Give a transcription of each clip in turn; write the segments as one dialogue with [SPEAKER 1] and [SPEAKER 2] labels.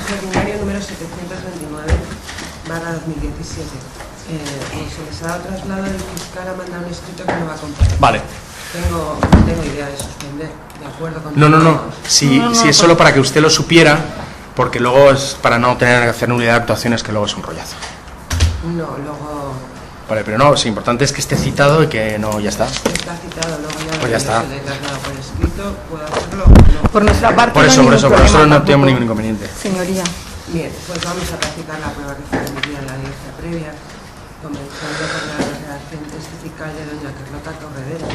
[SPEAKER 1] extraordinario número 729/2017. Como se les ha dado traslado, el fiscal ha mandado un escrito que no va a comparecer.
[SPEAKER 2] Vale.
[SPEAKER 1] No tengo idea de suspender, ¿de acuerdo con
[SPEAKER 2] No. Si es solo para que usted lo supiera, porque luego es para no tener que hacer nulidad de actuaciones, que luego es un rollazo.
[SPEAKER 1] No, luego...
[SPEAKER 2] Vale, pero no, lo importante es que esté citado y que no, ya está.
[SPEAKER 1] Está citado, luego ya,
[SPEAKER 2] pues ya está.
[SPEAKER 1] De traslado por escrito, puedo hacerlo o no.
[SPEAKER 3] Por nuestra parte
[SPEAKER 2] Por eso no tenemos ningún inconveniente.
[SPEAKER 3] Señoría.
[SPEAKER 1] Bien, pues vamos a practicar la prueba que fue emitida en la audiencia previa, comenzando por la redacción testifical de doña Carlota Corredera.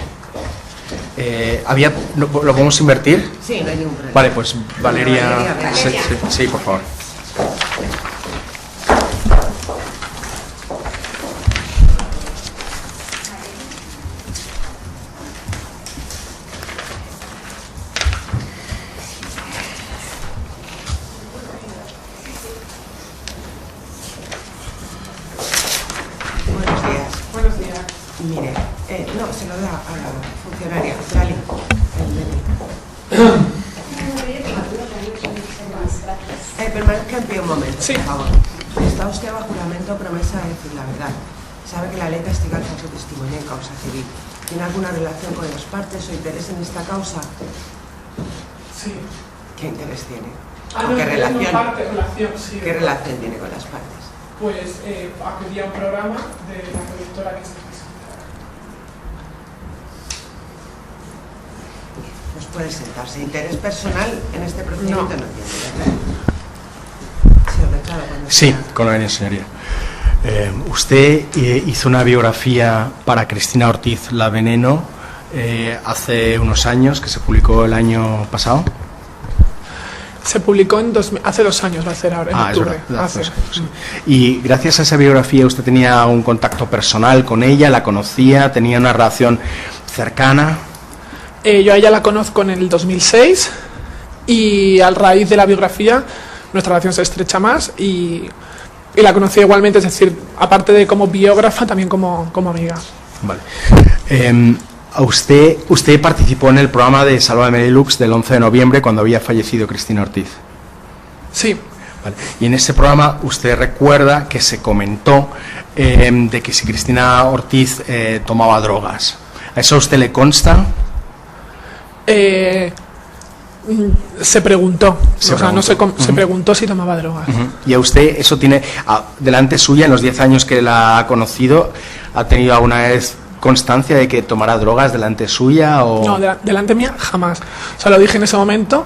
[SPEAKER 2] ¿Lo podemos invertir?
[SPEAKER 1] Sí, no hay ningún problema.
[SPEAKER 2] Vale, pues Valeria. Sí, por favor.
[SPEAKER 1] Buenos días. Mire, no, se lo da a la funcionaria, Trali. Permanezca en pie un momento,
[SPEAKER 4] sí,
[SPEAKER 1] por favor. Está usted bajo juramento promesa de decir la verdad. Sabe que la ley castiga el falso testimonio en causa civil. ¿Tiene alguna relación con las partes o interés en esta causa?
[SPEAKER 4] Sí.
[SPEAKER 1] ¿Qué interés tiene?
[SPEAKER 4] ¿Qué relación? Sí,
[SPEAKER 1] ¿Qué relación tiene con las partes?
[SPEAKER 4] Pues acudí a un programa de la productora que se presentara.
[SPEAKER 1] Pues puede sentarse. Interés personal en este procedimiento no tiene.
[SPEAKER 2] Sí, con la señoría. Usted hizo una biografía para Cristina Ortiz La Veneno hace unos años, que se publicó el año pasado.
[SPEAKER 4] Se publicó hace 2 años, va a ser ahora, en octubre.
[SPEAKER 2] Es verdad, sí. Y gracias a esa biografía usted tenía un contacto personal con ella, la conocía, tenía una relación cercana.
[SPEAKER 4] Yo a ella la conozco en el 2006 y a raíz de la biografía nuestra relación se estrecha más y la conocí igualmente, es decir, aparte de como biógrafa, también como amiga.
[SPEAKER 2] Vale. Usted participó en el programa de Sálvame Deluxe del 11 de noviembre cuando había fallecido Cristina Ortiz.
[SPEAKER 4] Sí.
[SPEAKER 2] Vale. Y en ese programa usted recuerda que se comentó de que si Cristina Ortiz tomaba drogas. ¿A eso a usted le consta?
[SPEAKER 4] Se preguntó. Se preguntó si tomaba drogas.
[SPEAKER 2] ¿Y a usted eso tiene, delante suya, en los 10 años que la ha conocido, ha tenido alguna vez constancia de que tomara drogas delante suya? O...
[SPEAKER 4] No, delante mía jamás. O sea, lo dije en ese momento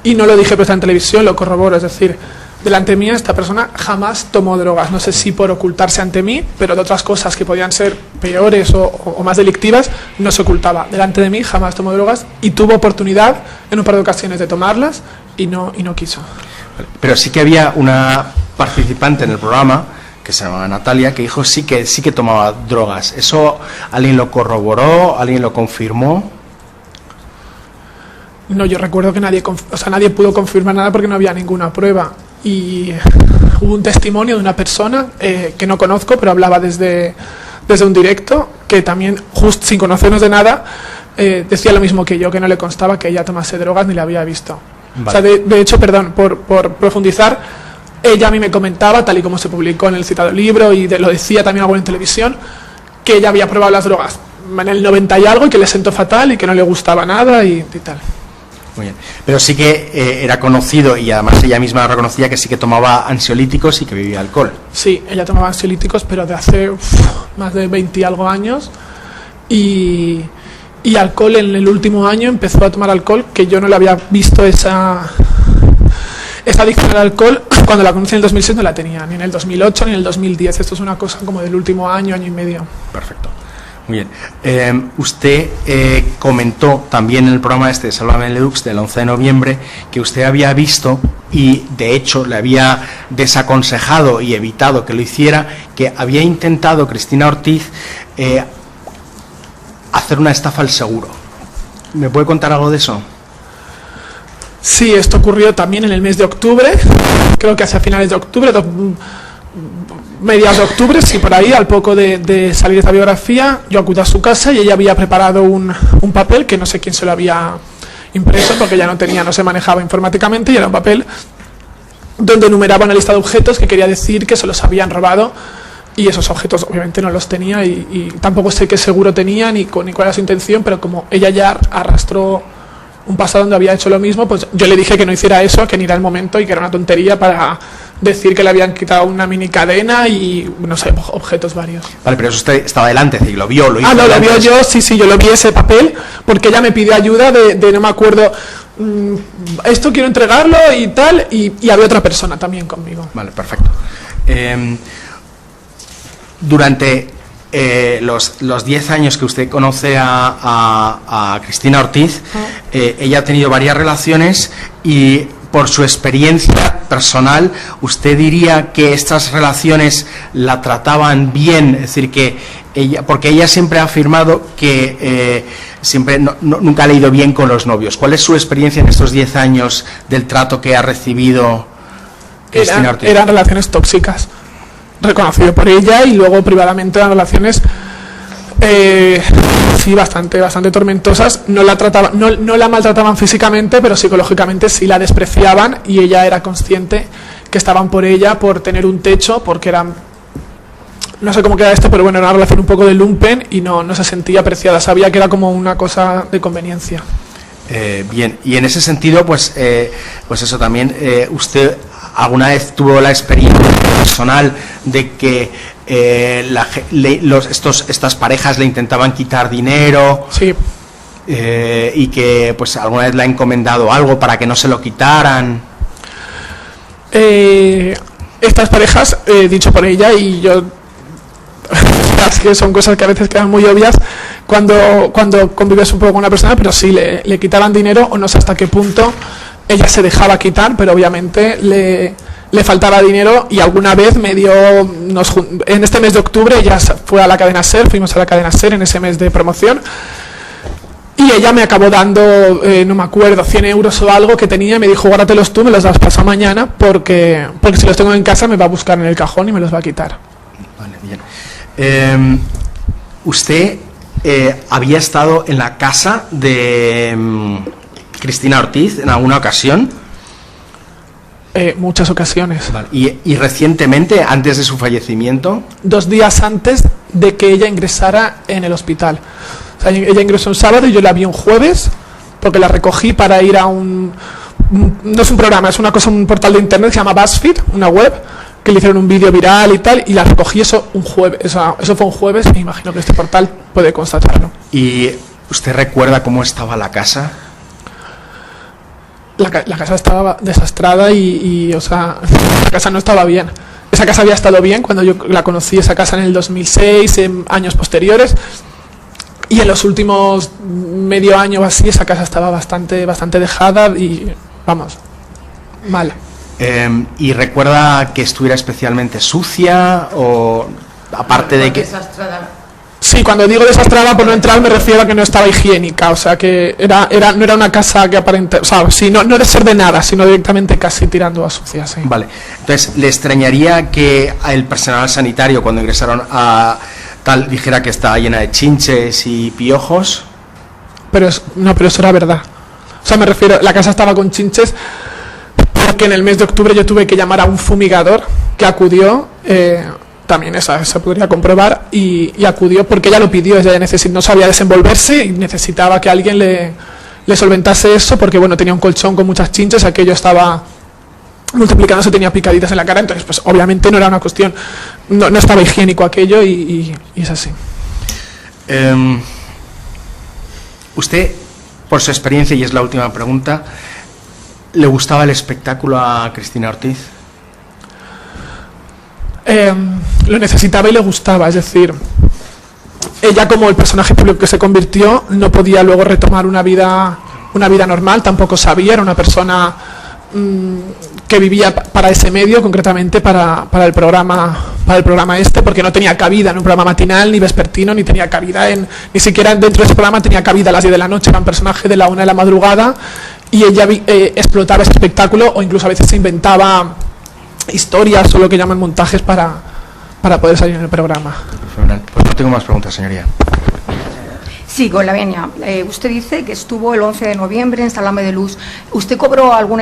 [SPEAKER 4] y no lo dije pero está en televisión, lo corroboro. Es decir, delante mía esta persona jamás tomó drogas. No sé si por ocultarse ante mí, pero de otras cosas que podían ser peores o más delictivas, no se ocultaba. Delante de mí jamás tomó drogas y tuvo oportunidad en un par de ocasiones de tomarlas y no quiso.
[SPEAKER 2] Pero sí que había una participante en el programa que se llamaba Natalia, que dijo sí que tomaba drogas. ¿Eso alguien lo corroboró? ¿Alguien lo confirmó?
[SPEAKER 4] No, yo recuerdo que nadie pudo confirmar nada porque no había ninguna prueba. Y hubo un testimonio de una persona que no conozco, pero hablaba desde un directo, que también, justo sin conocernos de nada, decía lo mismo que yo, que no le constaba que ella tomase drogas ni la había visto. Vale. O sea, de hecho, perdón, por profundizar, ella a mí me comentaba, tal y como se publicó en el citado libro, y lo decía también algo en televisión, que ella había probado las drogas en el 90 y algo y que le sentó fatal y que no le gustaba nada y tal.
[SPEAKER 2] Muy bien. Pero sí que era conocido y además ella misma reconocía que sí que tomaba ansiolíticos y que bebía alcohol.
[SPEAKER 4] Sí, ella tomaba ansiolíticos, pero de hace más de 20 y algo años. Y alcohol en el último año empezó a tomar alcohol, que yo no le había visto esa adicción al alcohol. Cuando la conocí en el 2006 no la tenía, ni en el 2008 ni en el 2010. Esto es una cosa como del último año y medio.
[SPEAKER 2] Perfecto. Muy bien. Usted comentó también en el programa de Sálvame Deluxe del 11 de noviembre que usted había visto y de hecho le había desaconsejado y evitado que lo hiciera, que había intentado Cristina Ortiz hacer una estafa al seguro. ¿Me puede contar algo de eso?
[SPEAKER 4] Sí, esto ocurrió también en el mes de octubre, creo que hacia finales de octubre, mediados de octubre, sí, por ahí, al poco de salir esta biografía, yo acudí a su casa y ella había preparado un papel que no sé quién se lo había impreso porque ya no se manejaba informáticamente y era un papel donde enumeraba una lista de objetos que quería decir que se los habían robado, y esos objetos obviamente no los tenía, y tampoco sé qué seguro tenía ni cuál era su intención, pero como ella ya arrastró un pasado donde había hecho lo mismo, pues yo le dije que no hiciera eso, que ni era el momento y que era una tontería para decir que le habían quitado una mini cadena y, no sé, objetos varios.
[SPEAKER 2] Vale, pero eso usted estaba delante, es decir, lo vio, lo hizo.
[SPEAKER 4] Ah, no, lo vio yo, sí, yo lo vi ese papel, porque ella me pidió ayuda de no me acuerdo, esto quiero entregarlo y tal, y había otra persona también conmigo.
[SPEAKER 2] Vale, perfecto. Durante los 10 años que usted conoce a Cristina Ortiz, ella ha tenido varias relaciones, y por su experiencia personal, ¿usted diría que estas relaciones la trataban bien? Es decir, que ella, porque ella siempre ha afirmado que siempre nunca ha leído bien con los novios. ¿Cuál es su experiencia en estos 10 años del trato que ha recibido Cristina Ortiz?
[SPEAKER 4] Eran relaciones tóxicas, reconocido por ella, y luego privadamente eran relaciones sí, bastante tormentosas. No la maltrataban físicamente, pero psicológicamente sí la despreciaban, y ella era consciente que estaban por ella por tener un techo, porque eran, no sé cómo queda esto, pero bueno, era una relación un poco de lumpen, y no se sentía apreciada, sabía que era como una cosa de conveniencia.
[SPEAKER 2] Bien, y en ese sentido, pues eso también, usted alguna vez tuvo la experiencia personal de que estas parejas le intentaban quitar dinero.
[SPEAKER 4] Sí.
[SPEAKER 2] Y que pues alguna vez le ha encomendado algo para que no se lo quitaran.
[SPEAKER 4] Estas parejas, dicho por ella, y yo, es que son cosas que a veces quedan muy obvias cuando convives un poco con una persona, pero sí, le quitaban dinero, o no sé hasta qué punto ella se dejaba quitar, pero obviamente le faltaba dinero, y alguna vez me dio, en este mes de octubre ella fue a la cadena SER, fuimos a la cadena SER en ese mes de promoción, y ella me acabó dando, no me acuerdo, 100 euros o algo que tenía, y me dijo, guárdatelos tú, me los das pasado mañana, porque si los tengo en casa me va a buscar en el cajón y me los va a quitar.
[SPEAKER 2] Vale, bien. Usted había estado en la casa de Cristina Ortiz en alguna ocasión.
[SPEAKER 4] Muchas ocasiones.
[SPEAKER 2] Vale. ¿Y recientemente, antes de su fallecimiento?
[SPEAKER 4] 2 días antes de que ella ingresara en el hospital. O sea, ella ingresó un sábado y yo la vi un jueves, porque la recogí para ir a no es un programa, es una cosa, un portal de internet que se llama BuzzFeed, una web, que le hicieron un vídeo viral y tal, y la recogí eso un jueves. Eso fue un jueves, y me imagino que este portal puede constatarlo.
[SPEAKER 2] ¿Y usted recuerda cómo estaba la casa?
[SPEAKER 4] La casa estaba desastrada, y o sea, la casa no estaba bien. Esa casa había estado bien cuando yo la conocí, esa casa en el 2006, en años posteriores, y en los últimos medio año o así esa casa estaba bastante dejada y, vamos, mal.
[SPEAKER 2] ¿Y recuerda que estuviera especialmente sucia, o aparte de que...
[SPEAKER 1] Desastrada.
[SPEAKER 4] Sí, cuando digo desastrada, por no entrar, me refiero a que no estaba higiénica, o sea, que no era una casa que aparente, o sea, sí, no de ser de nada, sino directamente casi tirando a sucia, sí.
[SPEAKER 2] Vale, entonces, ¿le extrañaría que el personal sanitario, cuando ingresaron a tal, dijera que estaba llena de chinches y piojos?
[SPEAKER 4] Pero eso era verdad. O sea, me refiero, la casa estaba con chinches, porque en el mes de octubre yo tuve que llamar a un fumigador que acudió, también se podría comprobar, y acudió porque ella lo pidió, ella no sabía desenvolverse y necesitaba que alguien le solventase eso, porque bueno, tenía un colchón con muchas chinches, aquello estaba multiplicándose, tenía picaditas en la cara, entonces pues obviamente no era una cuestión, no estaba higiénico aquello, y es así.
[SPEAKER 2] Usted, por su experiencia, y es la última pregunta, ¿le gustaba el espectáculo a Cristina Ortiz?
[SPEAKER 4] Lo necesitaba y le gustaba, es decir, ella, como el personaje público que se convirtió, no podía luego retomar una vida normal, tampoco sabía, era una persona que vivía para ese medio, concretamente para el programa este, porque no tenía cabida en un programa matinal ni vespertino, ni tenía cabida ni siquiera dentro de ese programa tenía cabida a las 10 de la noche, era un personaje de la 1 de la madrugada, y ella explotaba ese espectáculo, o incluso a veces se inventaba historias o lo que llaman montajes para poder salir en el programa.
[SPEAKER 2] Pues no tengo más preguntas, señoría.
[SPEAKER 3] Sí, con la venia. Usted dice que estuvo el 11 de noviembre en Sálvame de Luz. ¿Usted cobró algo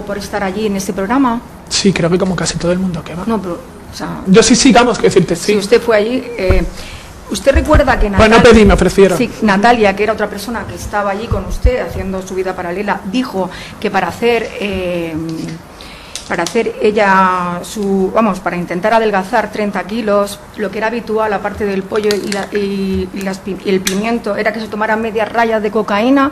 [SPEAKER 3] por estar allí en este programa?
[SPEAKER 4] Sí, creo que como casi todo el mundo que va.
[SPEAKER 3] No, pero, o sea,
[SPEAKER 4] Yo sí, vamos, que decirte sí.
[SPEAKER 3] si usted fue allí, ¿usted recuerda que
[SPEAKER 4] Bueno, no pedí, me ofrecieron.
[SPEAKER 3] Sí, Natalia, que era otra persona que estaba allí con usted haciendo su vida paralela, dijo que para hacer ella para intentar adelgazar 30 kilos, lo que era habitual, aparte del pollo y el pimiento, era que se tomaran medias rayas de cocaína.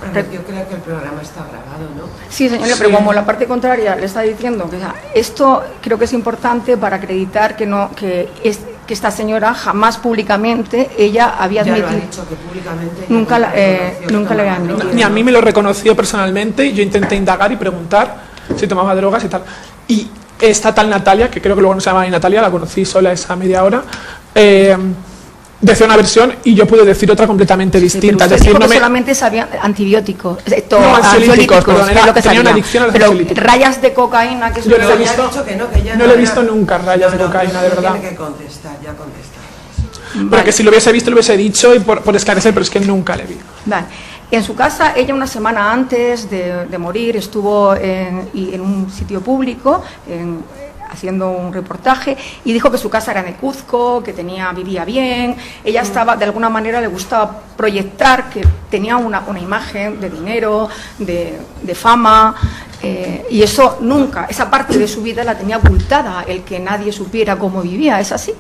[SPEAKER 1] A ver, yo creo que el programa está grabado, ¿no?
[SPEAKER 3] Sí, señora, pero como la parte contraria le está diciendo que esto creo que es importante para acreditar que esta señora jamás públicamente ella había
[SPEAKER 1] Ya
[SPEAKER 3] admitido.
[SPEAKER 1] lo ha dicho, que públicamente
[SPEAKER 3] Nunca la había
[SPEAKER 1] tomaba
[SPEAKER 3] admitido.
[SPEAKER 4] Ni a mí me lo reconoció personalmente, y yo intenté indagar y preguntar si tomaba drogas y tal. Y esta tal Natalia, que creo que luego no se llamaba ni Natalia, la conocí sola esa media hora, decía una versión y yo pude decir otra completamente distinta.
[SPEAKER 3] Pero
[SPEAKER 4] Es decir,
[SPEAKER 3] dijo
[SPEAKER 4] no
[SPEAKER 3] que
[SPEAKER 4] me...
[SPEAKER 3] solamente sabían antibióticos.
[SPEAKER 4] No, ansiolíticos, perdón,
[SPEAKER 3] es lo que
[SPEAKER 4] tenía una
[SPEAKER 3] sabía.
[SPEAKER 4] adicción a los
[SPEAKER 3] Pero
[SPEAKER 4] ansiolíticos.
[SPEAKER 3] rayas de cocaína, que es
[SPEAKER 4] Yo
[SPEAKER 3] lo
[SPEAKER 4] no lo he
[SPEAKER 3] que
[SPEAKER 1] Ya
[SPEAKER 4] visto.
[SPEAKER 1] ha dicho que no, que ya
[SPEAKER 4] No lo he
[SPEAKER 1] era-
[SPEAKER 4] visto nunca, rayas de cocaína, de verdad.
[SPEAKER 1] Tiene que contestar, ya contesta.
[SPEAKER 4] Pero que si lo hubiese visto, lo hubiese dicho y por esclarecer, pero es que nunca le vi.
[SPEAKER 3] Vale. En su casa, ella una semana antes de morir estuvo en un sitio público haciendo un reportaje y dijo que su casa era de Cuzco, que vivía bien. Ella estaba, de alguna manera le gustaba proyectar que tenía una imagen de dinero, de fama, y eso nunca, esa parte de su vida la tenía ocultada, el que nadie supiera cómo vivía. ¿Es así?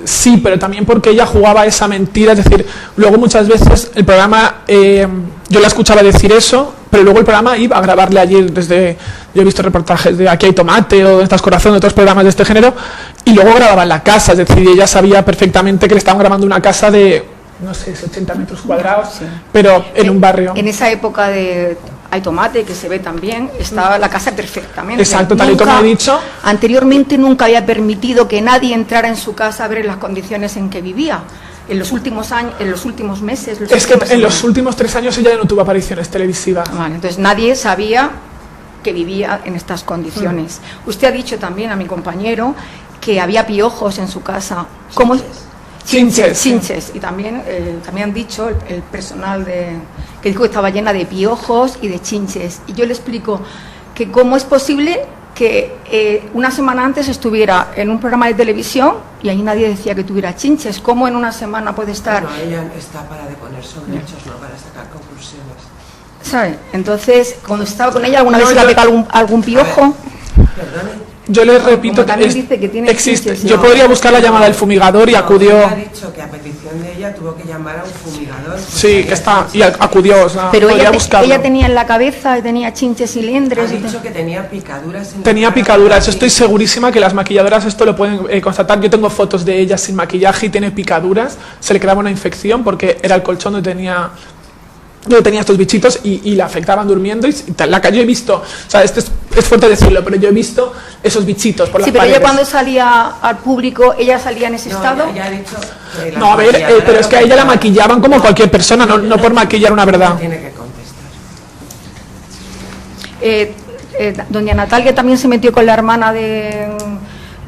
[SPEAKER 4] Sí, pero también porque ella jugaba esa mentira, es decir, luego muchas veces el programa, yo la escuchaba decir eso, pero luego el programa iba a grabarle allí yo he visto reportajes de Aquí hay tomate o de Estas Corazón, de otros programas de este género, y luego grababa en la casa, es decir, ella sabía perfectamente que le estaban grabando una casa de, no sé, 80 metros cuadrados,
[SPEAKER 3] Sí.
[SPEAKER 4] pero en un barrio.
[SPEAKER 3] En esa época de Hay tomate, que se ve también, estaba la casa perfectamente.
[SPEAKER 4] Exacto, tal y como he dicho.
[SPEAKER 3] Anteriormente nunca había permitido que nadie entrara en su casa a ver las condiciones en que vivía. En los últimos años, en los últimos meses.
[SPEAKER 4] Es que en los últimos 3 años ella ya no tuvo apariciones televisivas.
[SPEAKER 3] Vale, entonces nadie sabía que vivía en estas condiciones. Usted ha dicho también a mi compañero que había piojos en su casa. ¿Cómo es?
[SPEAKER 4] Chinches.
[SPEAKER 3] Chinches. Y también han dicho el personal que dijo que estaba llena de piojos y de chinches. Y yo le explico que cómo es posible que una semana antes estuviera en un programa de televisión y ahí nadie decía que tuviera chinches. ¿Cómo en una semana puede estar?
[SPEAKER 1] No, ella está para deponer sobre hechos, no para sacar conclusiones.
[SPEAKER 3] ¿Sabe? Entonces, cuando estaba con ella, ¿alguna
[SPEAKER 4] No,
[SPEAKER 3] vez se le ha
[SPEAKER 4] yo-
[SPEAKER 3] pegado algún piojo?
[SPEAKER 1] Perdone.
[SPEAKER 4] Yo les repito
[SPEAKER 3] Como
[SPEAKER 4] que
[SPEAKER 3] también dice que tiene
[SPEAKER 4] existe.
[SPEAKER 3] chinches,
[SPEAKER 4] Yo
[SPEAKER 3] no.
[SPEAKER 4] podría buscar la llamada del fumigador y
[SPEAKER 1] No,
[SPEAKER 4] acudió.
[SPEAKER 1] ella ha dicho que a petición de ella tuvo que llamar a un fumigador.
[SPEAKER 4] Sí, que está y acudió. O sea,
[SPEAKER 3] Pero
[SPEAKER 4] podría buscarlo.
[SPEAKER 3] ella tenía en la cabeza, tenía chinches y
[SPEAKER 1] Ha
[SPEAKER 3] liendres.
[SPEAKER 1] dicho que tenía picaduras en la
[SPEAKER 4] Tenía
[SPEAKER 1] cara.
[SPEAKER 4] picaduras. Estoy segurísima que las maquilladoras esto lo pueden constatar. Yo tengo fotos de ella sin maquillaje y tiene picaduras. Se le quedaba una infección porque era el colchón donde tenía estos bichitos y la afectaban durmiendo y yo he visto, o sea, esto es fuerte decirlo, pero yo he visto esos bichitos por las
[SPEAKER 3] Sí, pero
[SPEAKER 4] paredes.
[SPEAKER 3] ella cuando salía al público, ella salía en ese
[SPEAKER 1] No,
[SPEAKER 3] estado.
[SPEAKER 1] ya ha dicho que la
[SPEAKER 4] No, a ver,
[SPEAKER 1] maquilladora
[SPEAKER 4] pero es que a ella la maquillaban como cualquier persona, no por maquillar una verdad.
[SPEAKER 1] Tiene que contestar.
[SPEAKER 3] Doña Natalia también se metió con la hermana de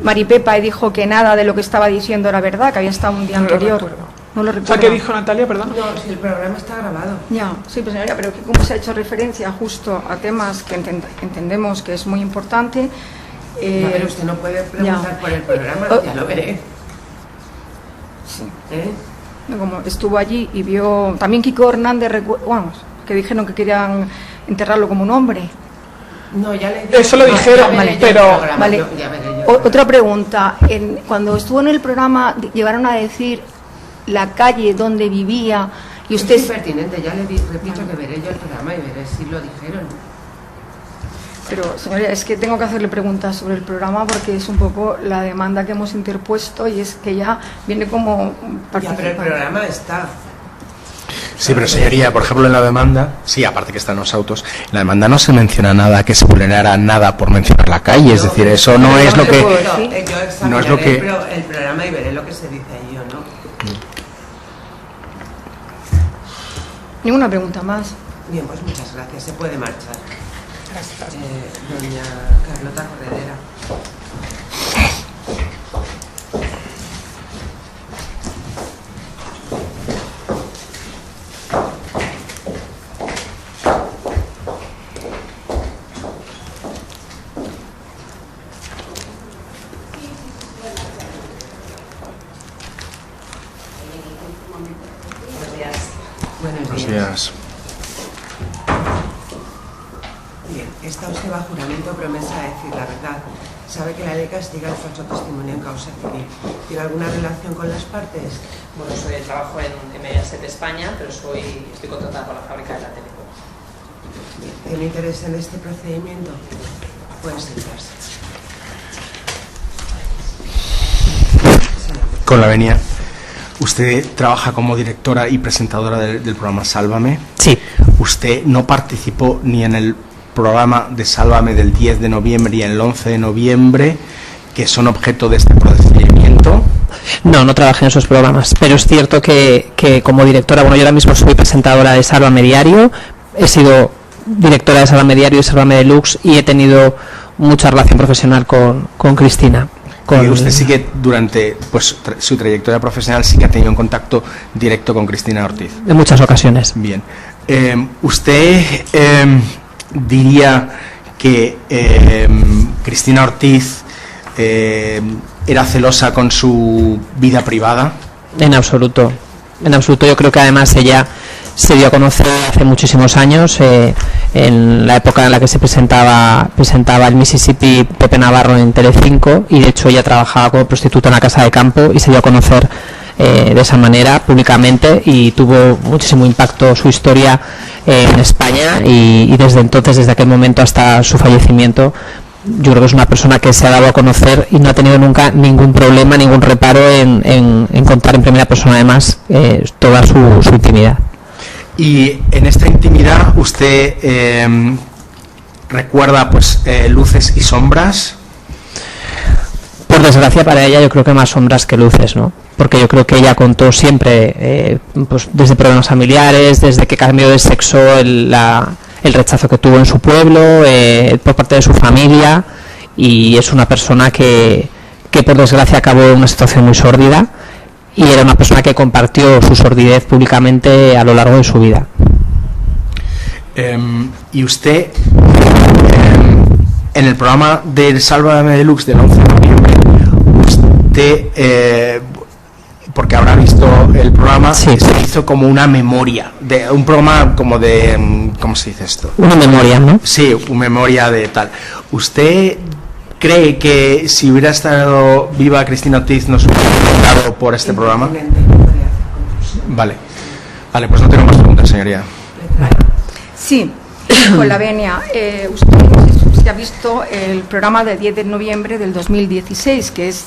[SPEAKER 3] Maripepa y dijo que nada de lo que estaba diciendo era verdad, que había estado un día
[SPEAKER 4] No lo
[SPEAKER 3] anterior.
[SPEAKER 4] recuerdo.
[SPEAKER 3] No lo
[SPEAKER 4] O
[SPEAKER 3] recuerdo.
[SPEAKER 4] sea, ¿qué dijo Natalia, perdón?
[SPEAKER 1] No, si el programa está grabado.
[SPEAKER 3] Ya, sí, pues señoría, pero que como se ha hecho referencia justo a temas que entendemos que es muy importante.
[SPEAKER 1] A ver, usted no puede preguntar por el programa, ya lo veré.
[SPEAKER 3] Sí.
[SPEAKER 1] ¿Eh?
[SPEAKER 3] Como estuvo allí y vio también Kiko Hernández, vamos, que dijeron que querían enterrarlo como un hombre.
[SPEAKER 1] No, ya le digo.
[SPEAKER 4] Eso lo
[SPEAKER 1] No,
[SPEAKER 4] dijeron,
[SPEAKER 1] ya veré yo el
[SPEAKER 4] pero-
[SPEAKER 1] programa,
[SPEAKER 3] Vale.
[SPEAKER 1] ya veré yo.
[SPEAKER 3] Otra pregunta. Cuando estuvo en el programa, llegaron a decir la calle donde vivía y usted...
[SPEAKER 1] Es impertinente, ya le repito que veré yo el programa y veré si lo dijeron.
[SPEAKER 3] Pero, señoría, es que tengo que hacerle preguntas sobre el programa porque es un poco la demanda que hemos interpuesto y es que ya viene como
[SPEAKER 1] Ya, pero el
[SPEAKER 3] participante.
[SPEAKER 1] programa está.
[SPEAKER 2] Sí, pero señoría, por ejemplo, en la demanda, sí, aparte que están los autos, en la demanda no se menciona nada, que se vulnerara nada por mencionar la calle, es decir, eso no es lo que...
[SPEAKER 1] Yo examinaré
[SPEAKER 2] no es lo que-
[SPEAKER 1] el programa y veré lo que se dice ahí o no.
[SPEAKER 3] Ninguna pregunta más.
[SPEAKER 1] Bien, pues muchas gracias. Se puede marchar.
[SPEAKER 4] Gracias.
[SPEAKER 1] Doña Carlota Corredera. Buenos días. Bien, está usted bajo juramento, promesa de decir la verdad. Sabe que la ley castiga el falso testimonio en causa civil. ¿Tiene alguna relación con las partes?
[SPEAKER 5] Bueno, trabajo en Mediaset España, pero estoy contratada por la fábrica de la Telecom.
[SPEAKER 1] ¿Tiene interés en este procedimiento? Puede sentarse.
[SPEAKER 2] Con la venia. Usted trabaja como directora y presentadora del programa Sálvame.
[SPEAKER 5] Sí.
[SPEAKER 2] Usted no participó ni en el programa de Sálvame del 10 de noviembre y el 11 de noviembre, que son objeto de este procedimiento.
[SPEAKER 5] No trabajé en esos programas, pero es cierto que como directora, bueno, yo ahora mismo soy presentadora de Sálvame Diario, he sido directora de Sálvame Diario y Sálvame Deluxe y he tenido mucha relación profesional con Cristina.
[SPEAKER 2] Y usted sí que durante su trayectoria profesional sí que ha tenido un contacto directo con Cristina Ortiz.
[SPEAKER 5] En muchas ocasiones.
[SPEAKER 2] Bien. ¿Usted diría que Cristina Ortiz era celosa con su vida privada?
[SPEAKER 5] En absoluto. Yo creo que además ella se dio a conocer hace muchísimos años, en la época en la que se presentaba el Mississippi Pepe Navarro en Telecinco, y de hecho ella trabajaba como prostituta en la casa de campo y se dio a conocer de esa manera públicamente, y tuvo muchísimo impacto su historia en España, y desde entonces, desde aquel momento hasta su fallecimiento, yo creo que es una persona que se ha dado a conocer y no ha tenido nunca ningún problema, ningún reparo en contar en primera persona además toda su intimidad.
[SPEAKER 2] Y en esta intimidad usted recuerda luces y sombras.
[SPEAKER 5] Por desgracia para ella, yo creo que más sombras que luces, ¿no? Porque yo creo que ella contó siempre, desde problemas familiares, desde que cambió de sexo, el rechazo que tuvo en su pueblo, por parte de su familia, y es una persona que por desgracia acabó en una situación muy sórdida, y era una persona que compartió su sordidez públicamente a lo largo de su vida.
[SPEAKER 2] Y usted, en el programa del Sálvame Deluxe del 11 de noviembre, usted, porque habrá visto el programa,
[SPEAKER 5] sí,
[SPEAKER 2] se hizo como una memoria, de un programa como de, ¿cómo se dice esto?
[SPEAKER 5] Una memoria, ¿no?
[SPEAKER 2] Sí, una memoria de tal. ¿Usted cree que si hubiera estado viva Cristina Ortiz nos hubiera preguntado por este programa? Vale, pues no tengo más preguntas, señoría.
[SPEAKER 3] Sí, con la venia. Usted no sé si ha visto el programa del 10 de noviembre del 2016, que es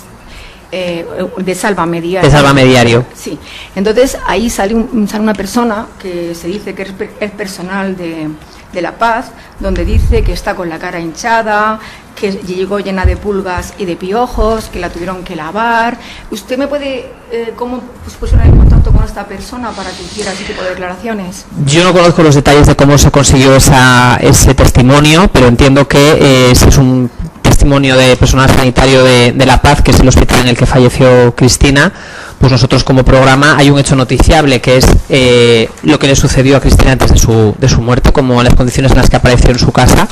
[SPEAKER 3] de Sálvame Diario.
[SPEAKER 5] De Sálvame Diario.
[SPEAKER 3] Sí, entonces ahí sale una persona que se dice que es personal de La Paz, donde dice que está con la cara hinchada, que llegó llena de pulgas y de piojos, que la tuvieron que lavar. ¿Usted me puede cómo poner en contacto con esta persona para que hiciera ese tipo de declaraciones?
[SPEAKER 5] Yo no conozco los detalles de cómo se consiguió ese testimonio, pero entiendo que si es un testimonio de personal sanitario de La Paz, que es el hospital en el que falleció Cristina, pues nosotros como programa hay un hecho noticiable, que es lo que le sucedió a Cristina antes de su muerte, como las condiciones en las que apareció en su casa,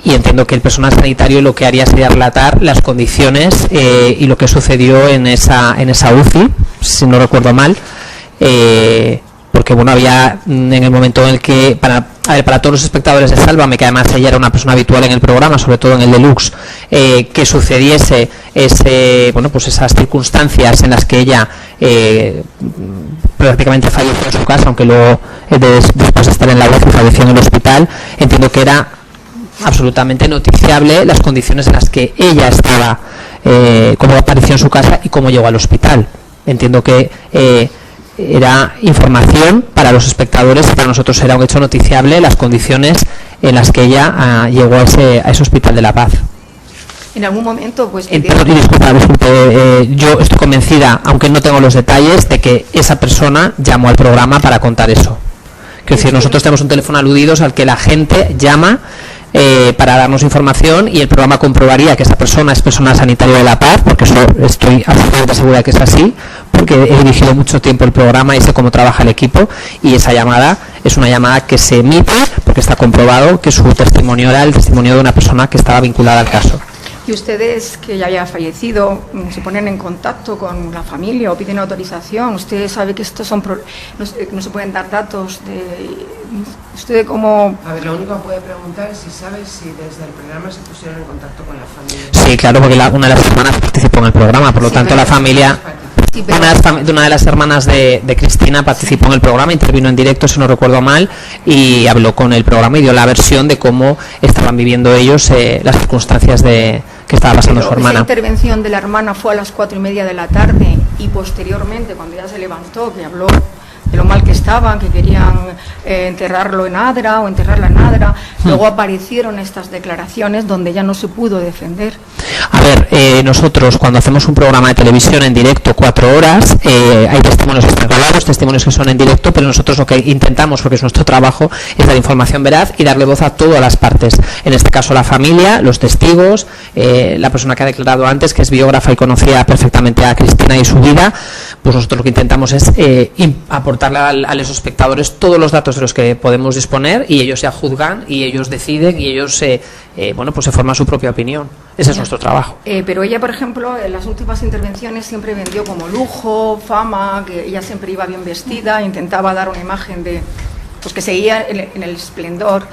[SPEAKER 5] y entiendo que el personal sanitario lo que haría sería relatar las condiciones y lo que sucedió en esa UCI, si no recuerdo mal, porque bueno, había en el momento en el que para todos los espectadores de Sálvame, que además ella era una persona habitual en el programa, sobre todo en el Deluxe, que sucediese esas circunstancias en las que ella prácticamente falleció en su casa, aunque luego después de estar en la UCI falleció en el hospital. Entiendo que era absolutamente noticiable las condiciones en las que ella estaba, cómo apareció en su casa y cómo llegó al hospital. Entiendo que era información para los espectadores, y para nosotros era un hecho noticiable las condiciones en las que ella llegó a ese hospital de La Paz.
[SPEAKER 3] En algún momento, pues...
[SPEAKER 5] Disculpe, yo estoy convencida, aunque no tengo los detalles, de que esa persona llamó al programa para contar eso. Quiero decir, nosotros tenemos un teléfono aludidos al que la gente llama para darnos información, y el programa comprobaría que esa persona es personal sanitario de La Paz, porque eso estoy absolutamente segura que es así, porque he dirigido mucho tiempo el programa y sé cómo trabaja el equipo, y esa llamada es una llamada que se emite porque está comprobado que su testimonio era el testimonio de una persona que estaba vinculada al caso.
[SPEAKER 3] Y ustedes, que ya había fallecido, se ponen en contacto con la familia o piden autorización. Usted sabe que estos son no se pueden dar datos de... ¿Usted cómo...?
[SPEAKER 1] A ver, lo único que puede preguntar es si sabe si desde el programa se pusieron en contacto con la familia.
[SPEAKER 5] Sí, claro, porque una de las hermanas participó en el programa, por lo tanto la familia...
[SPEAKER 3] Sí, pero...
[SPEAKER 5] Una de las hermanas de Cristina participó en el programa, intervino en directo, si no recuerdo mal, y habló con el programa y dio la versión de cómo estaban viviendo ellos las circunstancias que estaba pasando su hermana.
[SPEAKER 3] Esa intervención de la hermana fue a las 4:30 de la tarde y posteriormente, cuando ya se levantó, que habló de lo mal que estaban, que querían enterrarlo en Adra o enterrarla en Adra, luego aparecieron estas declaraciones donde ya no se pudo defender.
[SPEAKER 5] A ver, nosotros cuando hacemos un programa de televisión en directo 4 horas, hay testimonios que están grabados, testimonios que son en directo, pero nosotros lo que intentamos, porque es nuestro trabajo, es dar información veraz y darle voz a todas las partes. En este caso la familia, los testigos, la persona que ha declarado antes, que es biógrafa y conocía perfectamente a Cristina y su vida, pues nosotros lo que intentamos es aportarle a los espectadores todos los datos de los que podemos disponer y ellos ya juzgan y ellos deciden y ellos pues se forman su propia opinión. Ese es nuestro trabajo.
[SPEAKER 3] Pero ella, por ejemplo, en las últimas intervenciones siempre vendió como lujo, fama, que ella siempre iba bien vestida, intentaba dar una imagen de pues que seguía en el esplendor.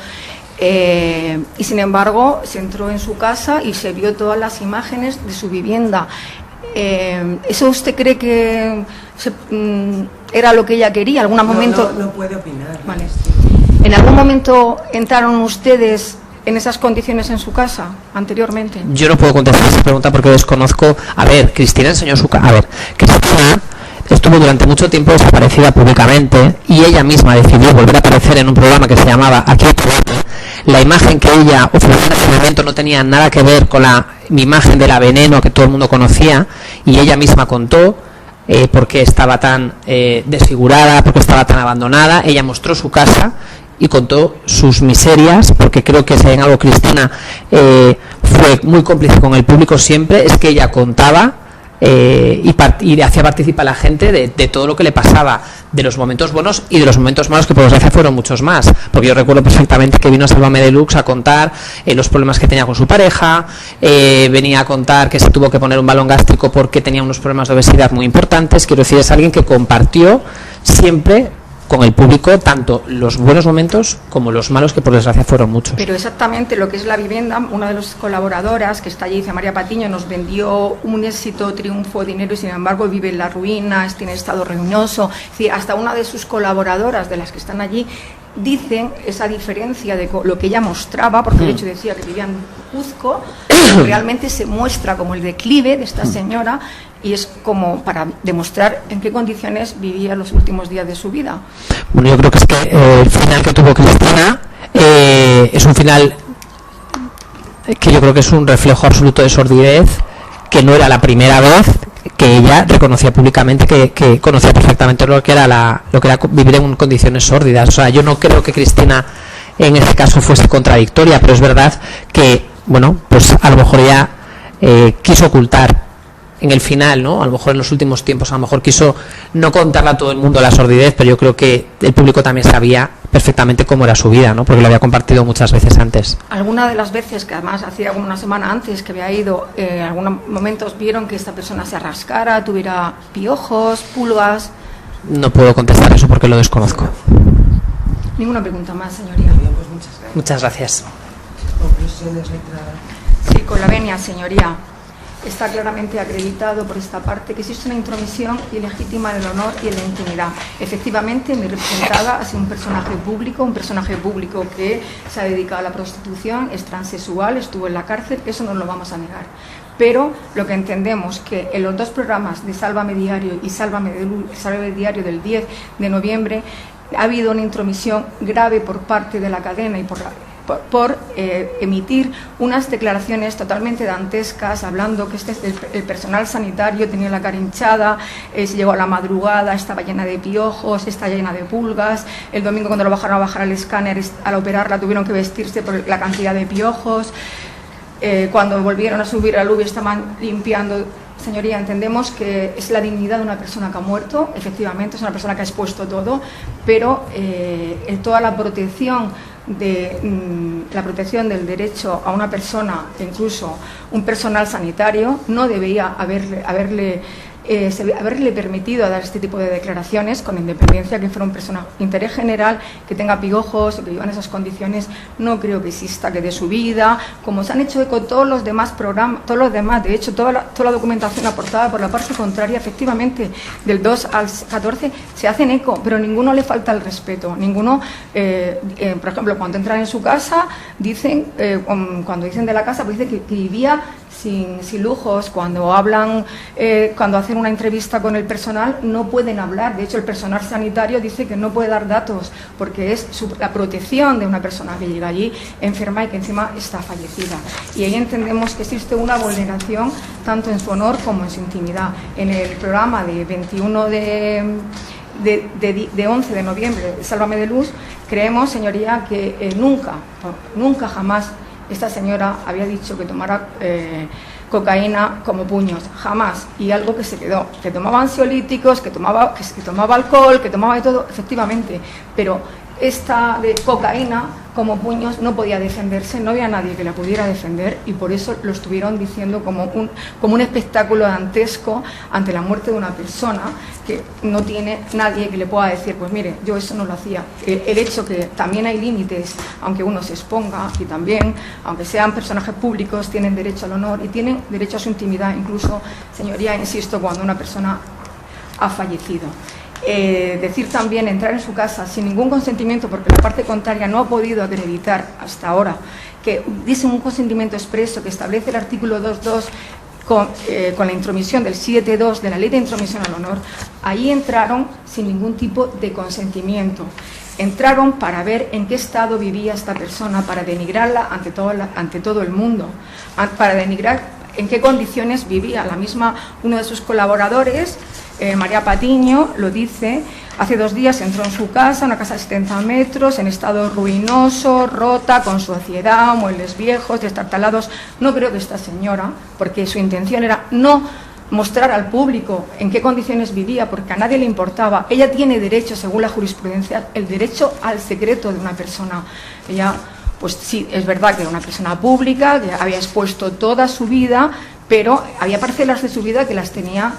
[SPEAKER 3] Y sin embargo se entró en su casa y se vio todas las imágenes de su vivienda. ¿Eso usted cree que era lo que ella quería? ¿Algún momento?
[SPEAKER 1] No puede opinar.
[SPEAKER 3] Vale. ¿En algún momento entraron ustedes en esas condiciones en su casa anteriormente?
[SPEAKER 5] Yo no puedo contestar esa pregunta porque desconozco. A ver, Cristina enseñó su casa. A ver, Cristina estuvo durante mucho tiempo desaparecida públicamente y ella misma decidió volver a aparecer en un programa que se llamaba Aquí hay Debate. La imagen que ella ofreció en ese momento no tenía nada que ver con mi imagen de la Veneno que todo el mundo conocía y ella misma contó por qué estaba tan desfigurada, por qué estaba tan abandonada. Ella mostró su casa y contó sus miserias, porque creo que si en algo Cristina fue muy cómplice con el público siempre, es que ella contaba y hacía participar a la gente de todo lo que le pasaba, de los momentos buenos y de los momentos malos, que por desgracia fueron muchos más, porque yo recuerdo perfectamente que vino a Sálvame Deluxe a contar los problemas que tenía con su pareja, venía a contar que se tuvo que poner un balón gástrico porque tenía unos problemas de obesidad muy importantes. Quiero decir, es alguien que compartió siempre con el público tanto los buenos momentos como los malos, que por desgracia fueron muchos.
[SPEAKER 3] Pero exactamente lo que es la vivienda, una de las colaboradoras que está allí, dice María Patiño, nos vendió un éxito, triunfo, dinero y sin embargo vive en la ruina, está en estado ruinoso. Es decir, hasta una de sus colaboradoras, de las que están allí, dicen esa diferencia de lo que ella mostraba, porque de hecho decía que vivía en Cuzco, realmente se muestra como el declive de esta señora y es como para demostrar en qué condiciones vivía los últimos días de su vida.
[SPEAKER 5] Bueno, yo creo que es que el final que tuvo Cristina es un final que yo creo que es un reflejo absoluto de sordidez, que no era la primera vez que ella reconocía públicamente que conocía perfectamente lo que era vivir en condiciones sórdidas. O sea, yo no creo que Cristina en este caso fuese contradictoria, pero es verdad que, bueno, pues a lo mejor ella quiso ocultar en el final, ¿no? A lo mejor en los últimos tiempos, a lo mejor quiso no contarle a todo el mundo la sordidez, pero yo creo que el público también sabía perfectamente cómo era su vida, ¿no? Porque lo había compartido muchas veces antes.
[SPEAKER 3] Alguna de las veces, que además hacía como una semana antes que había ido, en algunos momentos vieron que esta persona se rascara, tuviera piojos, pulgas.
[SPEAKER 5] No puedo contestar eso porque lo desconozco.
[SPEAKER 3] Ninguna pregunta más, señoría.
[SPEAKER 1] Bien, pues muchas gracias.
[SPEAKER 5] Muchas gracias.
[SPEAKER 1] Conclusiones, letrada.
[SPEAKER 3] Sí, con la venia, señoría. Está claramente acreditado por esta parte que existe una intromisión ilegítima en el honor y en la intimidad. Efectivamente, mi representada ha sido un personaje público que se ha dedicado a la prostitución, es transexual, estuvo en la cárcel, eso no lo vamos a negar. Pero lo que entendemos que en los dos programas de Sálvame Diario y Sálvame Diario del 10 de noviembre ha habido una intromisión grave por parte de la cadena y por emitir unas declaraciones totalmente dantescas, hablando que el personal sanitario tenía la cara hinchada, se llegó a la madrugada, estaba llena de piojos, está llena de pulgas, el domingo cuando lo bajaron a bajar al escáner, al operarla tuvieron que vestirse por la cantidad de piojos, cuando volvieron a subir al UBI estaban limpiando. Señoría, entendemos que es la dignidad de una persona que ha muerto, efectivamente, es una persona que ha expuesto todo, pero toda la protección de la protección del derecho a una persona, incluso un personal sanitario, no debía haberle permitido dar este tipo de declaraciones, con independencia que fuera un personaje de interés general, que tenga piojos, que viva en esas condiciones. No creo que exista, que de su vida, como se han hecho eco todos los demás programas, de hecho, toda la documentación aportada por la parte contraria, efectivamente, del 2 al 14, se hacen eco, pero ninguno le falta el respeto. Ninguno, por ejemplo, cuando entran en su casa, dicen, cuando dicen de la casa, pues dicen que vivía sin lujos. Cuando hablan, cuando hacen una entrevista con el personal, no pueden hablar. De hecho, el personal sanitario dice que no puede dar datos porque es la protección de una persona que llega allí enferma y que encima está fallecida. Y ahí entendemos que existe una vulneración tanto en su honor como en su intimidad. En el programa de 21 de 11 de noviembre, Sálvame de Luz, creemos, señoría, que nunca jamás esta señora había dicho que tomara cocaína como puños, jamás. Y algo que se quedó, que tomaba ansiolíticos, que tomaba alcohol, que tomaba de todo, efectivamente, pero esta de cocaína como puños no podía defenderse, no había nadie que la pudiera defender, y por eso lo estuvieron diciendo como un espectáculo dantesco ante la muerte de una persona que no tiene nadie que le pueda decir, pues mire, yo eso no lo hacía. El hecho que también hay límites, aunque uno se exponga, y también, aunque sean personajes públicos, tienen derecho al honor y tienen derecho a su intimidad, incluso, señoría, insisto, cuando una persona ha fallecido. Decir también, entrar en su casa sin ningún consentimiento, porque la parte contraria no ha podido acreditar hasta ahora que dice un consentimiento expreso que establece el artículo 2.2 con la intromisión del 7.2 de la Ley de Intromisión al Honor. Ahí entraron sin ningún tipo de consentimiento. Entraron para ver en qué estado vivía esta persona, para denigrarla ante todo el mundo, para denigrar en qué condiciones vivía. La misma, uno de sus colaboradores, María Patiño, lo dice. Hace 2 días entró en su casa, una casa de 70 metros, en estado ruinoso, rota, con suciedad, muebles viejos, destartalados. No creo que esta señora, porque su intención era no mostrar al público en qué condiciones vivía, porque a nadie le importaba. Ella tiene derecho, según la jurisprudencia, el derecho al secreto de una persona. Ella, pues sí, es verdad que era una persona pública, que había expuesto toda su vida, pero había parcelas de su vida que las tenía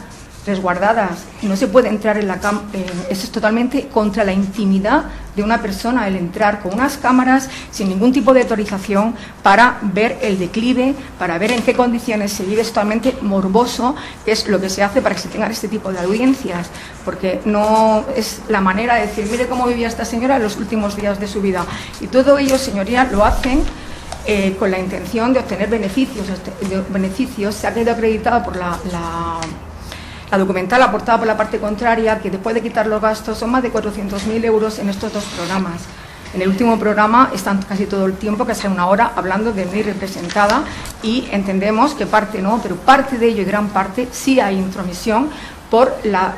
[SPEAKER 3] resguardadas, y no se puede entrar en la cama. Eso es totalmente contra la intimidad de una persona, el entrar con unas cámaras sin ningún tipo de autorización para ver el declive, para ver en qué condiciones se vive. Es totalmente morboso, que es lo que se hace para que se tengan este tipo de audiencias, porque no es la manera de decir, mire cómo vivía esta señora en los últimos días de su vida. Y todo ello, señoría, lo hacen con la intención de obtener beneficios. Se ha quedado acreditado por la documental aportada por la parte contraria, que después de quitar los gastos son más de 400.000 euros en estos 2 programas. En el último programa están casi todo el tiempo, que hace 1 hora, hablando de muy representada, y entendemos que parte no, pero parte de ello, y gran parte, sí hay intromisión por la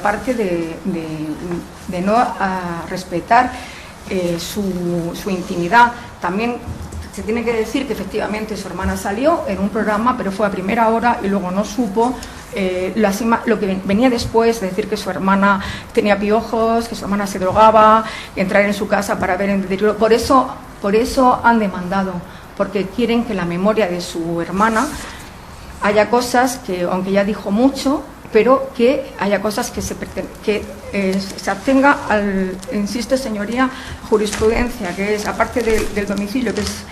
[SPEAKER 3] parte de no respetar su intimidad. También se tiene que decir que efectivamente su hermana salió en un programa, pero fue a primera hora y luego no supo lo que venía después, de decir que su hermana tenía piojos, que su hermana se drogaba, entrar en su casa para ver en deterioro. Por eso han demandado, porque quieren que la memoria de su hermana haya cosas que, aunque ya dijo mucho, pero que haya cosas que se abstenga insiste, señoría, jurisprudencia, que es, aparte del domicilio, que es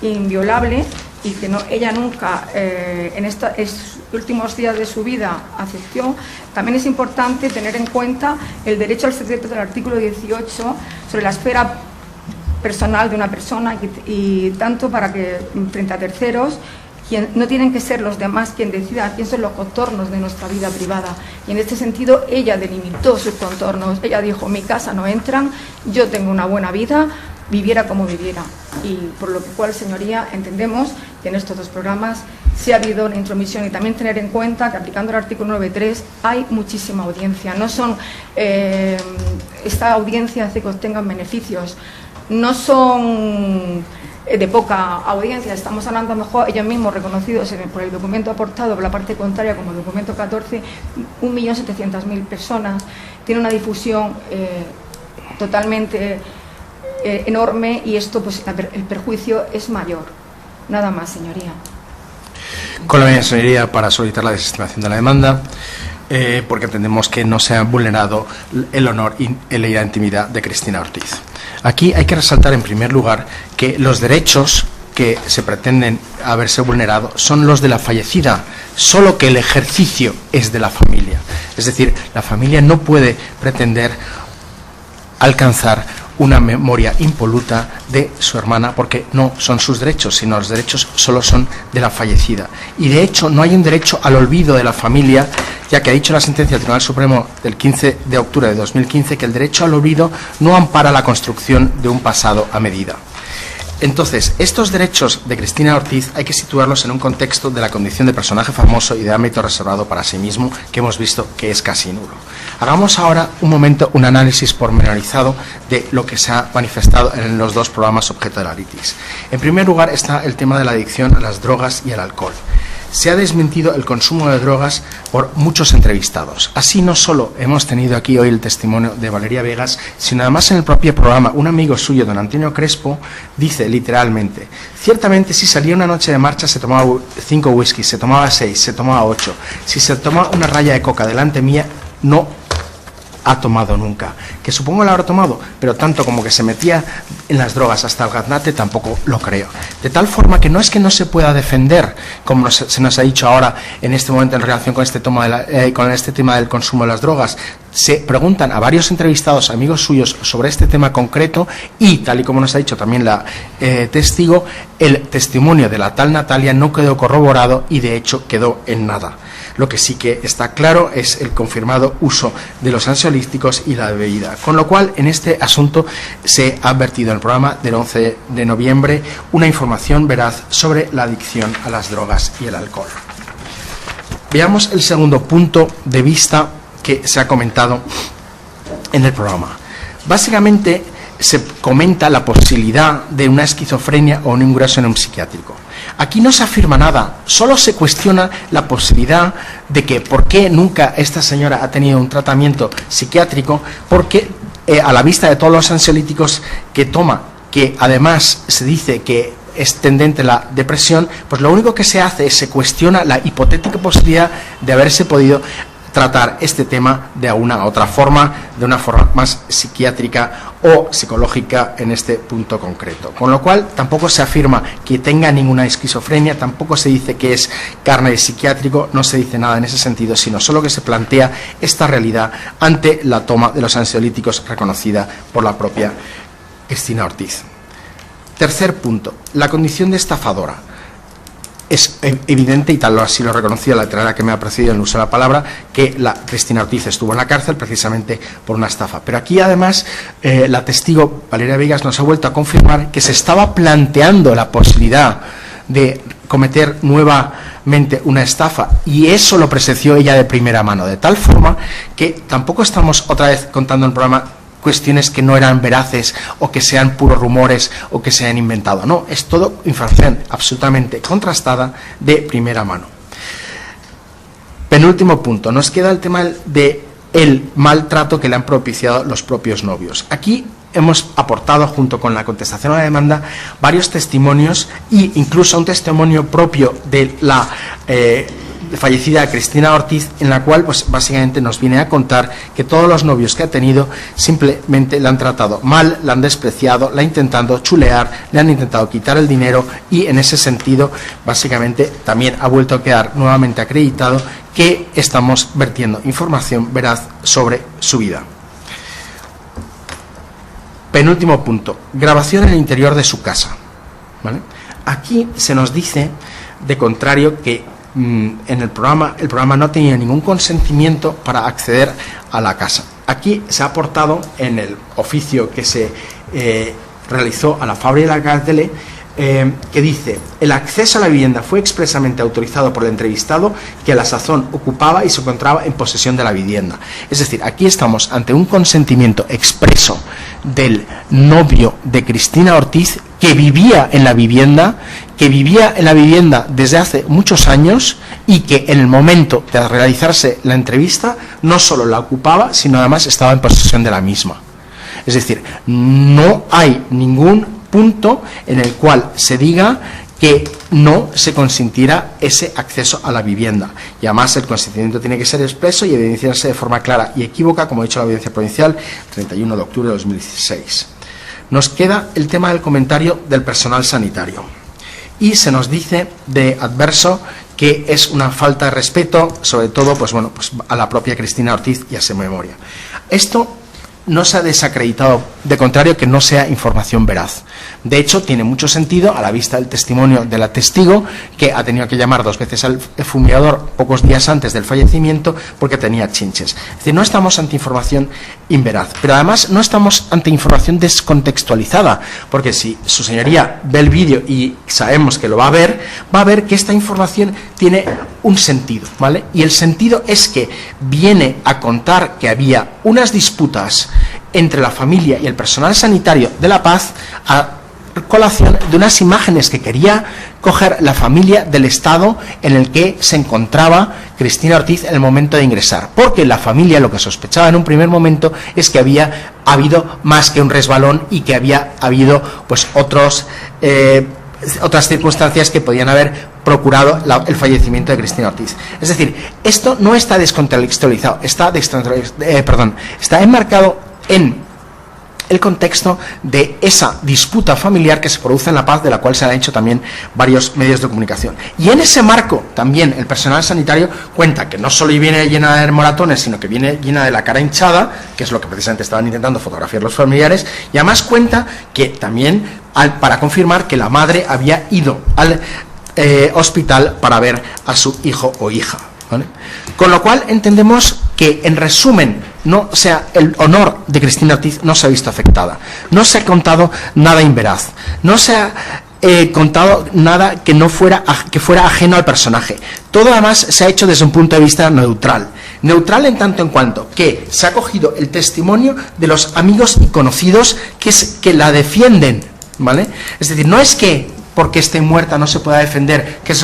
[SPEAKER 3] inviolable, y que ella nunca en estos últimos días de su vida aceptó. También es importante tener en cuenta el derecho al secreto del artículo 18 sobre la esfera personal de una persona, y tanto para que frente a terceros, no tienen que ser los demás quien decida quién son los contornos de nuestra vida privada. Y en este sentido ella delimitó sus contornos. Ella dijo, mi casa no entran, yo tengo una buena vida, viviera como viviera. Y por lo cual, señoría, entendemos que en estos 2 programas sí ha habido una intromisión, y también tener en cuenta que, aplicando el artículo 9.3, hay muchísima audiencia. No son esta audiencia hace que obtengan beneficios, no son de poca audiencia. Estamos hablando, a lo mejor ellos mismos reconocidos por el documento aportado por la parte contraria como documento 14, 1.700.000 personas. Tiene una difusión totalmente enorme y esto, pues el perjuicio es mayor. Nada más, señoría.
[SPEAKER 2] Con la misma señoría, para solicitar la desestimación de la demanda, porque entendemos que no se ha vulnerado el honor y la intimidad de Cristina Ortiz. Aquí hay que resaltar, en primer lugar, que los derechos que se pretenden haberse vulnerado son los de la fallecida, solo que el ejercicio es de la familia. Es decir, la familia no puede pretender alcanzar una memoria impoluta de su hermana, porque no son sus derechos, sino los derechos solo son de la fallecida. Y de hecho no hay un derecho al olvido de la familia, ya que ha dicho la sentencia del Tribunal Supremo del 15 de octubre de 2015 que el derecho al olvido no ampara la construcción de un pasado a medida. Entonces, estos derechos de Cristina Ortiz hay que situarlos en un contexto de la condición de personaje famoso y de ámbito reservado para sí mismo, que hemos visto que es casi nulo. Hagamos ahora un momento un análisis pormenorizado de lo que se ha manifestado en los dos programas objeto de la litis. En primer lugar está el tema de la adicción a las drogas y al alcohol. Se ha desmentido el consumo de drogas por muchos entrevistados. Así no solo hemos tenido aquí hoy el testimonio de Valeria Vegas, sino además en el propio programa un amigo suyo, don Antonio Crespo, dice literalmente: ciertamente si salía una noche de marcha se tomaba 5 whiskies, se tomaba 6, se tomaba 8. Si se tomaba una raya de coca delante mía, no ha tomado nunca. Que supongo la habrá tomado, pero tanto como que se metía en las drogas hasta el gaznate tampoco lo creo. De tal forma que no es que no se pueda defender, como se nos ha dicho ahora en este momento en relación con este tema del consumo de las drogas. Se preguntan a varios entrevistados, amigos suyos, sobre este tema concreto y, tal y como nos ha dicho también la testigo, el testimonio de la tal Natalia no quedó corroborado y de hecho quedó en nada. Lo que sí que está claro es el confirmado uso de los ansiolíticos y la bebida. Con lo cual, en este asunto se ha advertido en el programa del 11 de noviembre una información veraz sobre la adicción a las drogas y el alcohol. Veamos el segundo punto de vista que se ha comentado en el programa. Básicamente se comenta la posibilidad de una esquizofrenia o un ingreso en un psiquiátrico. Aquí no se afirma nada, solo se cuestiona la posibilidad de que por qué nunca esta señora ha tenido un tratamiento psiquiátrico, porque a la vista de todos los ansiolíticos que toma, que además se dice que es tendente a la depresión, pues lo único que se hace es se cuestiona la hipotética posibilidad de haberse podido tratar este tema de una otra forma, de una forma más psiquiátrica o psicológica en este punto concreto. Con lo cual tampoco se afirma que tenga ninguna esquizofrenia, tampoco se dice que es carne de psiquiátrico, no se dice nada en ese sentido, sino solo que se plantea esta realidad ante la toma de los ansiolíticos reconocida por la propia Cristina Ortiz. Tercer punto, la condición de estafadora. Es evidente, y tal así lo reconocía la letrera que me ha precedido en el uso de la palabra, que la Cristina Ortiz estuvo en la cárcel precisamente por una estafa. Pero aquí además la testigo Valeria Vegas nos ha vuelto a confirmar que se estaba planteando la posibilidad de cometer nuevamente una estafa, y eso lo presenció ella de primera mano, de tal forma que tampoco estamos otra vez contando en el programa cuestiones que no eran veraces o que sean puros rumores o que se hayan inventado. No, es todo información absolutamente contrastada de primera mano. Penúltimo punto, nos queda el tema de el maltrato que le han propiciado los propios novios. Aquí hemos aportado, junto con la contestación a la demanda, varios testimonios e incluso un testimonio propio de la fallecida Cristina Ortiz, en la cual pues básicamente nos viene a contar que todos los novios que ha tenido simplemente la han tratado mal, la han despreciado, la han intentado chulear, le han intentado quitar el dinero, y en ese sentido básicamente también ha vuelto a quedar nuevamente acreditado que estamos vertiendo información veraz sobre su vida. Penúltimo punto, grabación en el interior de su casa, ¿vale? Aquí se nos dice, de contrario, que en el programa no tenía ningún consentimiento para acceder a la casa. Aquí se ha aportado en el oficio que se realizó a la fábrica de la Cartele, que dice: el acceso a la vivienda fue expresamente autorizado por el entrevistado, que a la sazón ocupaba y se encontraba en posesión de la vivienda. Es decir, aquí estamos ante un consentimiento expreso del novio de Cristina Ortiz, que vivía en la vivienda desde hace muchos años, y que en el momento de realizarse la entrevista no solo la ocupaba, sino además estaba en posesión de la misma. Es decir, no hay ningún punto en el cual se diga que no se consintiera ese acceso a la vivienda. Y además el consentimiento tiene que ser expreso y evidenciarse de forma clara y equívoca, como ha dicho la Audiencia Provincial, 31 de octubre de 2016. Nos queda el tema del comentario del personal sanitario. Y se nos dice de adverso que es una falta de respeto, sobre todo pues a la propia Cristina Ortiz y a su memoria. Esto no se ha desacreditado, de contrario que no sea información veraz. De hecho, tiene mucho sentido a la vista del testimonio de la testigo, que ha tenido que llamar 2 veces al fumigador pocos días antes del fallecimiento porque tenía chinches. Es decir, no estamos ante información inveraz, pero además no estamos ante información descontextualizada, porque si su señoría ve el vídeo y sabemos que lo va a ver que esta información tiene un sentido, ¿vale? Y el sentido es que viene a contar que había unas disputas entre la familia y el personal sanitario de La Paz a colación de unas imágenes que quería coger la familia del estado en el que se encontraba Cristina Ortiz en el momento de ingresar, porque la familia lo que sospechaba en un primer momento es que había habido más que un resbalón y que había habido pues otras circunstancias que podían haber procurado el fallecimiento de Cristina Ortiz. Es decir, esto no está descontextualizado, está enmarcado en el contexto de esa disputa familiar que se produce en La Paz, de la cual se han hecho también varios medios de comunicación. Y en ese marco también el personal sanitario cuenta que no solo viene llena de moratones, sino que viene llena de la cara hinchada, que es lo que precisamente estaban intentando fotografiar los familiares, y además cuenta que también, para confirmar que la madre había ido al hospital para ver a su hijo o hija, ¿vale? Con lo cual entendemos que, en resumen, el honor de Cristina Ortiz no se ha visto afectada, no se ha contado nada inveraz, no se ha contado nada que fuera ajeno al personaje. Todo además se ha hecho desde un punto de vista neutral en tanto en cuanto que se ha cogido el testimonio de los amigos y conocidos que la defienden, ¿vale? Es decir, no es que porque esté muerta no se pueda defender, que es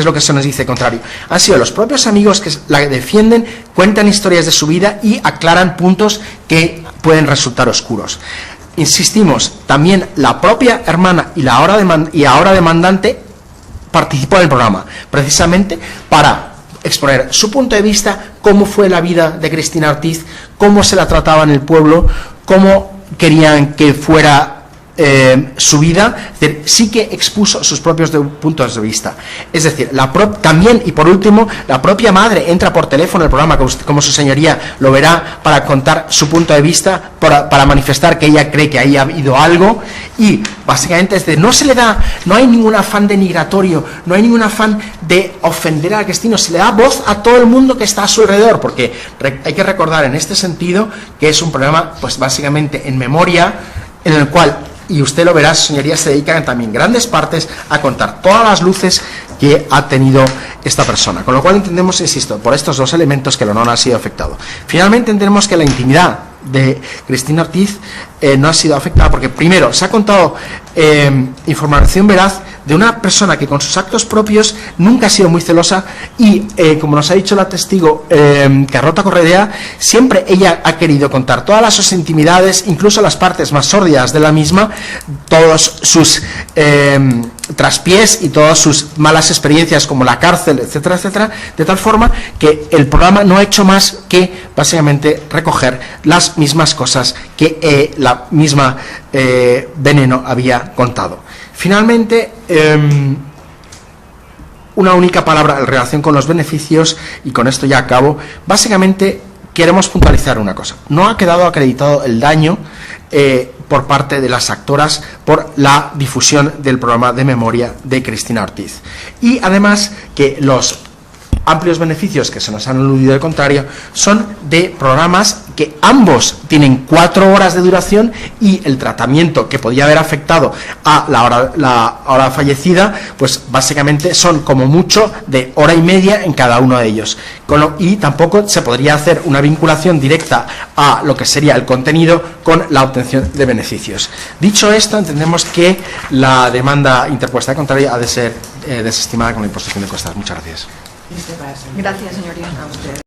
[SPEAKER 2] lo que se nos dice contrario. Han sido los propios amigos que la defienden, cuentan historias de su vida y aclaran puntos que pueden resultar oscuros. Insistimos, también la propia hermana y ahora demandante participó en el programa, precisamente para exponer su punto de vista, cómo fue la vida de Cristina Ortiz, cómo se la trataba en el pueblo, cómo querían que fuera su vida. Es decir, sí que expuso sus propios puntos de vista. Es decir, también, y por último, la propia madre entra por teléfono al programa, como su señoría lo verá, para contar su punto de vista, para manifestar que ella cree que ahí ha habido algo, y básicamente es decir, no hay ningún afán denigratorio, no hay ningún afán de ofender a Cristina, se le da voz a todo el mundo que está a su alrededor, porque hay que recordar en este sentido que es un programa pues básicamente en memoria, en el cual, y usted lo verá, señorías, se dedican también grandes partes a contar todas las luces que ha tenido esta persona. Con lo cual entendemos, insisto, por estos 2 elementos que el honor ha sido afectado. Finalmente entendemos que la intimidad de Cristina Ortiz no ha sido afectada porque, primero, se ha contado información veraz de una persona que con sus actos propios nunca ha sido muy celosa y, como nos ha dicho la testigo Carlota Corredea, siempre ella ha querido contar todas sus intimidades, incluso las partes más sórdidas de la misma, todos sus traspiés y todas sus malas experiencias como la cárcel, etcétera, etcétera, de tal forma que el programa no ha hecho más que básicamente recoger las mismas cosas que la misma Veneno había contado. Finalmente, una única palabra en relación con los beneficios, y con esto ya acabo. Básicamente queremos puntualizar una cosa: no ha quedado acreditado el daño por parte de las actoras por la difusión del programa de memoria de Cristina Ortiz, y además que los amplios beneficios que se nos han aludido al contrario son de programas que ambos tienen 4 horas de duración, y el tratamiento que podía haber afectado a la hora fallecida pues básicamente son como mucho de hora y media en cada uno de ellos, y tampoco se podría hacer una vinculación directa a lo que sería el contenido con la obtención de beneficios. Dicho esto, entendemos que la demanda interpuesta al contrario ha de ser desestimada con la imposición de costas. Muchas gracias.
[SPEAKER 1] Este para el señor.
[SPEAKER 3] Gracias, señoría.
[SPEAKER 1] A usted.